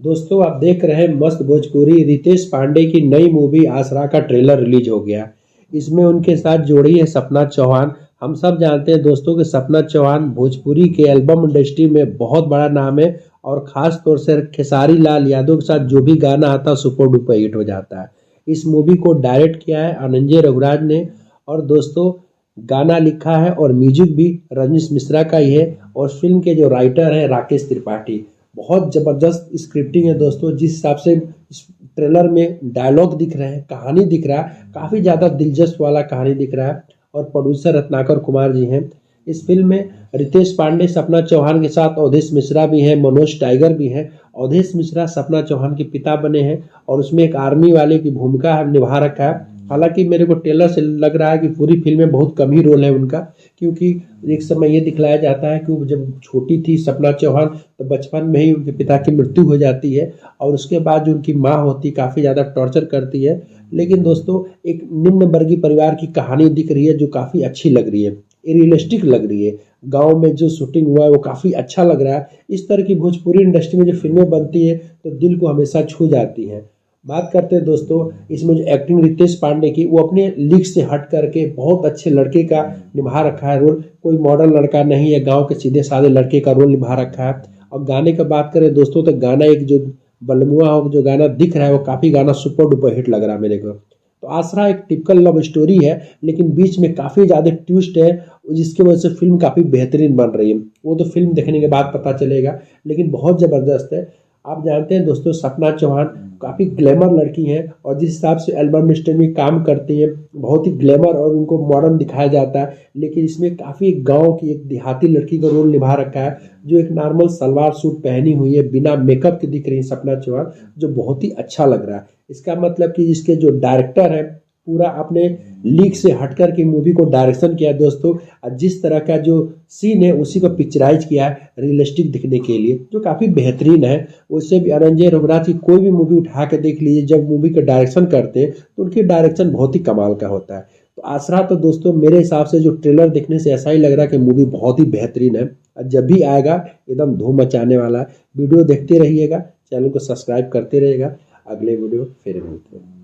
दोस्तों आप देख रहे हैं मस्त भोजपुरी। रितेश पांडे की नई मूवी आसरा का ट्रेलर रिलीज हो गया। इसमें उनके साथ जोड़ी है सपना चौहान। हम सब जानते हैं दोस्तों कि सपना चौहान भोजपुरी के एल्बम इंडस्ट्री में बहुत बड़ा नाम है और खास तौर से खेसारी लाल यादव के साथ जो भी गाना आता है सुपर डुपर हिट हो जाता है। इस मूवी को डायरेक्ट किया है अनंजय रघुराज ने और दोस्तों गाना लिखा है और म्यूजिक भी रजनीश मिश्रा का ही है और फिल्म के जो राइटर हैं राकेश त्रिपाठी। बहुत ज़बरदस्त स्क्रिप्टिंग है दोस्तों। जिस हिसाब से इस ट्रेलर में डायलॉग दिख रहे हैं, कहानी दिख रहा है, काफ़ी ज़्यादा दिलचस्प वाला कहानी दिख रहा है और प्रोड्यूसर रत्नाकर कुमार जी हैं। इस फिल्म में रितेश पांडे सपना चौहान के साथ अवधेश मिश्रा भी हैं, मनोज टाइगर भी हैं। अवधेश मिश्रा सपना चौहान के पिता बने हैं और उसमें एक आर्मी वाले की भूमिका निभा रखा है। हालांकि मेरे को ट्रेलर से लग रहा है कि पूरी फिल्म में बहुत कम ही रोल है उनका, क्योंकि एक समय ये दिखलाया जाता है कि वो जब छोटी थी सपना चौहान तो बचपन में ही उनके पिता की मृत्यु हो जाती है और उसके बाद जो उनकी माँ होती काफ़ी ज़्यादा टॉर्चर करती है। लेकिन दोस्तों एक निम्न वर्गीय परिवार की कहानी दिख रही है जो काफ़ी अच्छी लग रही है, रियलिस्टिक लग रही है। गांव में जो शूटिंग हुआ है वो काफ़ी अच्छा लग रहा है। इस तरह की भोजपुरी इंडस्ट्री में जो फिल्में बनती है तो दिल को हमेशा छू जाती हैं। बात करते हैं दोस्तों इसमें जो एक्टिंग रितेश पांडे की, वो अपने लीग से हट करके बहुत अच्छे लड़के का निभा रखा है रोल। कोई मॉडर्न लड़का नहीं है, गांव के सीधे साधे लड़के का रोल निभा रखा है। और गाने का बात करें दोस्तों तो गाना एक जो बलमुआ हो जो गाना दिख रहा है वो काफ़ी गाना सुपर डुपर हिट लग रहा है मेरे को। तो आसरा एक टिपिकल लव स्टोरी है लेकिन बीच में काफ़ी ज़्यादा ट्विस्ट है जिसकी वजह से फिल्म काफ़ी बेहतरीन बन रही है। वो तो फिल्म देखने के बाद पता चलेगा, लेकिन बहुत ज़बरदस्त है। आप जानते हैं दोस्तों सपना चौहान काफ़ी ग्लैमर लड़की हैं और जिस हिसाब से एल्बम इंडस्ट्री में काम करती हैं बहुत ही ग्लैमर और उनको मॉडर्न दिखाया जाता है। लेकिन इसमें काफ़ी गांव की एक देहाती लड़की का रोल निभा रखा है जो एक नॉर्मल सलवार सूट पहनी हुई है, बिना मेकअप के दिख रही है सपना चौहान, जो बहुत ही अच्छा लग रहा है। इसका मतलब कि इसके जो डायरेक्टर है पूरा अपने लीग से हटकर के मूवी को डायरेक्शन किया है दोस्तों। और जिस तरह का जो सीन है उसी को पिक्चराइज किया है रियलिस्टिक दिखने के लिए, जो काफ़ी बेहतरीन है। उससे भी अनंजय रघुराज की कोई भी मूवी उठा के देख लीजिए, जब मूवी का डायरेक्शन करते हैं तो उनकी डायरेक्शन बहुत ही कमाल का होता है। तो आसरा तो दोस्तों मेरे हिसाब से जो ट्रेलर देखने से ऐसा ही लग रहा है कि मूवी बहुत ही बेहतरीन है और जब भी आएगा एकदम धूम मचाने वाला है। वीडियो देखते रहिएगा, चैनल को सब्सक्राइब करते रहिएगा। अगले वीडियो फिर मिलते हैं।